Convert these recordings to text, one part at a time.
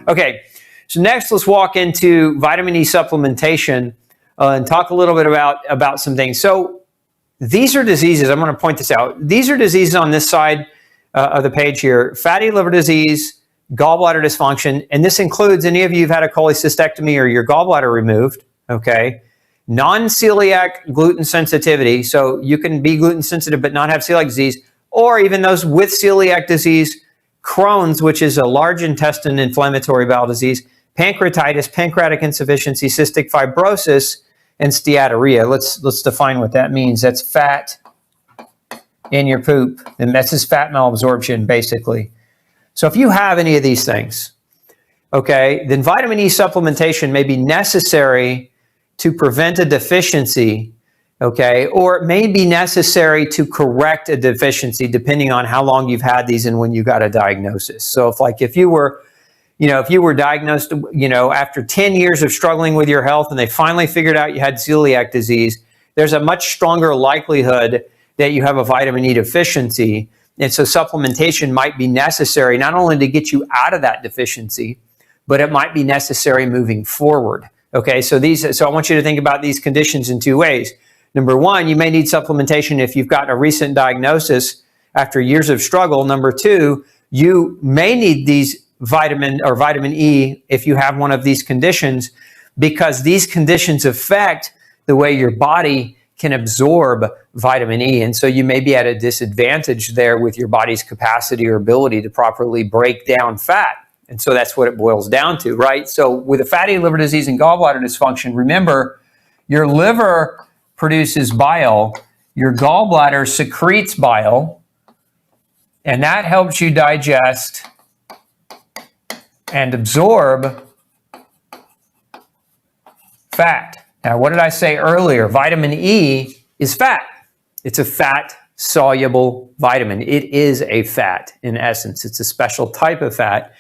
Okay, so next let's walk into vitamin E supplementation and talk a little bit about some things. So these are diseases, I'm going to point this out. These are diseases on this side of the page here: fatty liver disease, gallbladder dysfunction, and this includes any of you who've had a cholecystectomy or your gallbladder removed, okay? Non-celiac gluten sensitivity, so you can be gluten sensitive but not have celiac disease, or even those with celiac disease, Crohn's, which is a large intestine inflammatory bowel disease, pancreatitis, pancreatic insufficiency, cystic fibrosis, and steatorrhea. Let's define what that means. That's fat in your poop, and that's just fat malabsorption, basically. So if you have any of these things, okay, then vitamin E supplementation may be necessary to prevent a deficiency, okay, or it may be necessary to correct a deficiency depending on how long you've had these and when you got a diagnosis. So if you were diagnosed, after 10 years of struggling with your health and they finally figured out you had celiac disease, there's a much stronger likelihood that you have a vitamin E deficiency. And so supplementation might be necessary not only to get you out of that deficiency, but it might be necessary moving forward. Okay, so I want you to think about these conditions in two ways. Number one, you may need supplementation if you've gotten a recent diagnosis after years of struggle. Number two, you may need these vitamin E if you have one of these conditions, because these conditions affect the way your body can absorb vitamin E. And so you may be at a disadvantage there with your body's capacity or ability to properly break down fat. And so that's what it boils down to, right? So with a fatty liver disease and gallbladder dysfunction, remember, your liver produces bile, your gallbladder secretes bile, and that helps you digest and absorb fat. Now, what did I say earlier? Vitamin E is fat. It's a fat-soluble vitamin. It is a fat, in essence. It's a special type of fat.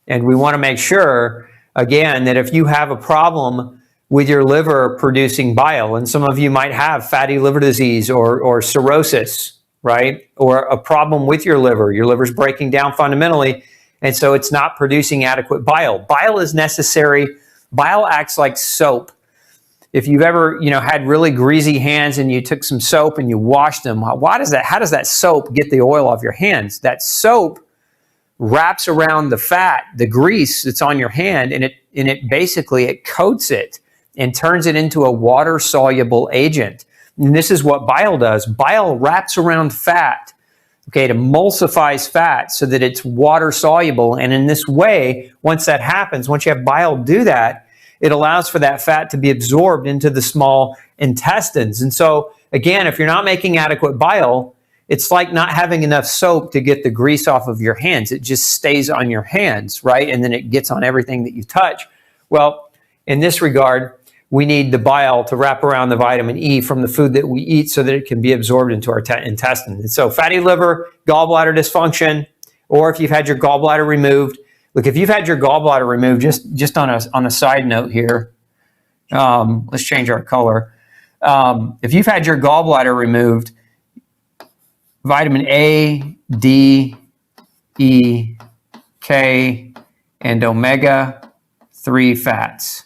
And we want to make sure, again, that if you have a problem with your liver producing bile, and some of you might have fatty liver disease or cirrhosis, right? Or a problem with your liver's breaking down fundamentally, and so it's not producing adequate bile. Bile is necessary. Bile acts like soap. If you've ever, had really greasy hands and you took some soap and you washed them, how does that soap get the oil off your hands? That soap wraps around the fat, the grease that's on your hand, and it basically coats it and turns it into a water-soluble agent. And this is what bile does. Bile wraps around fat, okay, it emulsifies fat so that it's water-soluble. And in this way, once that happens, once you have bile do that, it allows for that fat to be absorbed into the small intestines. And so, again, if you're not making adequate bile, it's like not having enough soap to get the grease off of your hands. It just stays on your hands, right? And then it gets on everything that you touch. Well, in this regard, we need the bile to wrap around the vitamin E from the food that we eat so that it can be absorbed into our intestine. And so fatty liver, gallbladder dysfunction, or if you've had your gallbladder removed. Look, if you've had your gallbladder removed, just on a side note here, let's change our color. If you've had your gallbladder removed, vitamin A, D, E, K, and omega-3 fats.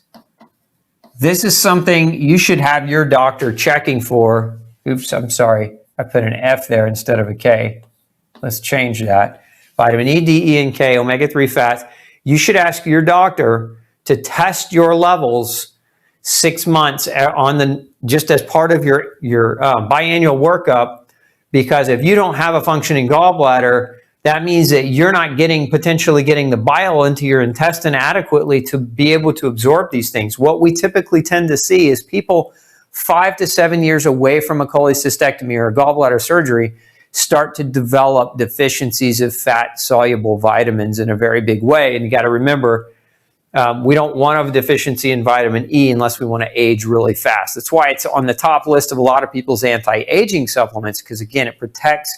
This is something you should have your doctor checking for. Oops, I'm sorry. I put an F there instead of a K. Let's change that. Vitamin E, D, E, and K, omega-3 fats. You should ask your doctor to test your levels 6 months just as part of your biannual workup. Because if you don't have a functioning gallbladder, that means that you're not potentially getting the bile into your intestine adequately to be able to absorb these things. What we typically tend to see is people 5 to 7 years away from a cholecystectomy or a gallbladder surgery start to develop deficiencies of fat-soluble vitamins in a very big way. And you got to remember, we don't want a deficiency in vitamin E unless we want to age really fast. That's why it's on the top list of a lot of people's anti-aging supplements, because again, it protects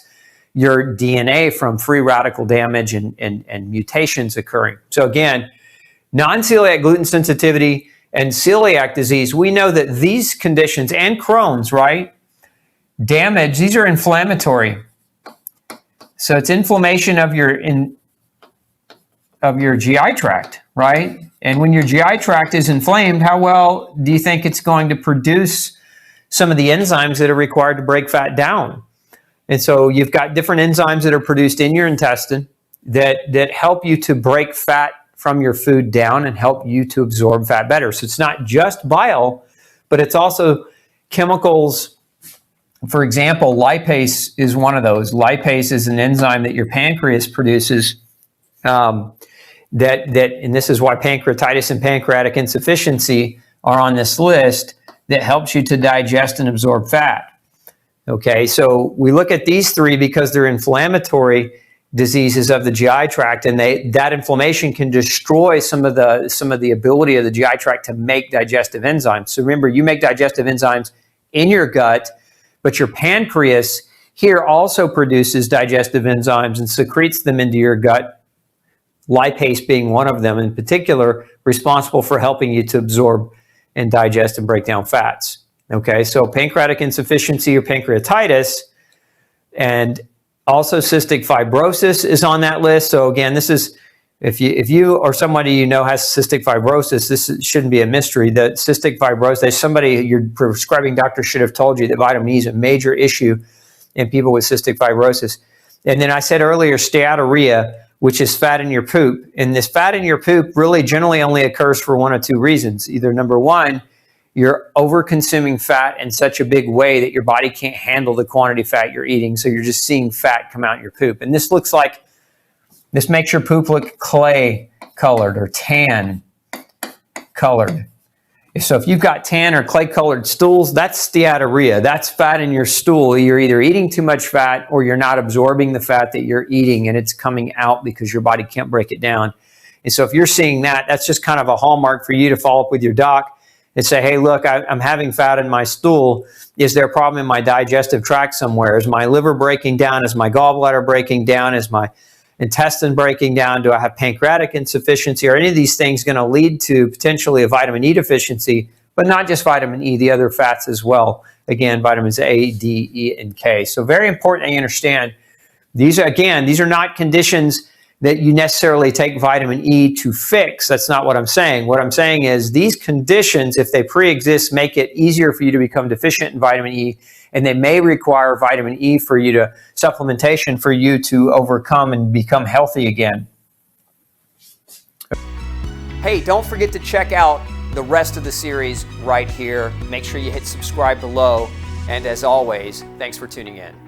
your DNA from free radical damage and mutations occurring. So again, non-celiac gluten sensitivity and celiac disease, we know that these conditions, and Crohn's, right, damage, these are inflammatory. So it's inflammation of your GI tract, right? And when your GI tract is inflamed, how well do you think it's going to produce some of the enzymes that are required to break fat down? And so you've got different enzymes that are produced in your intestine that help you to break fat from your food down and help you to absorb fat better. So it's not just bile, but it's also chemicals. For example, lipase is one of those. Lipase is an enzyme that your pancreas produces and this is why pancreatitis and pancreatic insufficiency are on this list, that helps you to digest and absorb fat. Okay, so we look at these three because they're inflammatory diseases of the GI tract, and that inflammation can destroy some of the ability of the GI tract to make digestive enzymes. So remember, you make digestive enzymes in your gut, but your pancreas here also produces digestive enzymes and secretes them into your gut, lipase being one of them in particular, responsible for helping you to absorb and digest and break down fats. Okay, so pancreatic insufficiency or pancreatitis, and also cystic fibrosis is on that list. So again, this is, if you or somebody you know has cystic fibrosis, this shouldn't be a mystery. That cystic fibrosis, somebody, your prescribing doctor should have told you that vitamin E is a major issue in people with cystic fibrosis. And then I said earlier, steatorrhea, which is fat in your poop. And this fat in your poop really generally only occurs for one of two reasons. Either number one, you're over-consuming fat in such a big way that your body can't handle the quantity of fat you're eating, so you're just seeing fat come out in your poop. And this makes your poop look clay-colored or tan-colored. So if you've got tan or clay-colored stools, that's steatorrhea. That's fat in your stool. You're either eating too much fat or you're not absorbing the fat that you're eating, and it's coming out because your body can't break it down. And so if you're seeing that, that's just kind of a hallmark for you to follow up with your doc and say, hey, look, I'm having fat in my stool. Is there a problem in my digestive tract somewhere? Is my liver breaking down? Is my gallbladder breaking down? Is my intestine breaking down? Do I have pancreatic insufficiency? Are any of these things going to lead to potentially a vitamin E deficiency? But not just vitamin E, the other fats as well. Again, vitamins A, D, E, and K. So very important that you understand these are not conditions that you necessarily take vitamin E to fix. That's not what I'm saying. What I'm saying is these conditions, if they pre-exist, make it easier for you to become deficient in vitamin E, and they may require vitamin E for you to supplementation for you to overcome and become healthy again. Hey, don't forget to check out the rest of the series right here. Make sure you hit subscribe below. And as always, thanks for tuning in.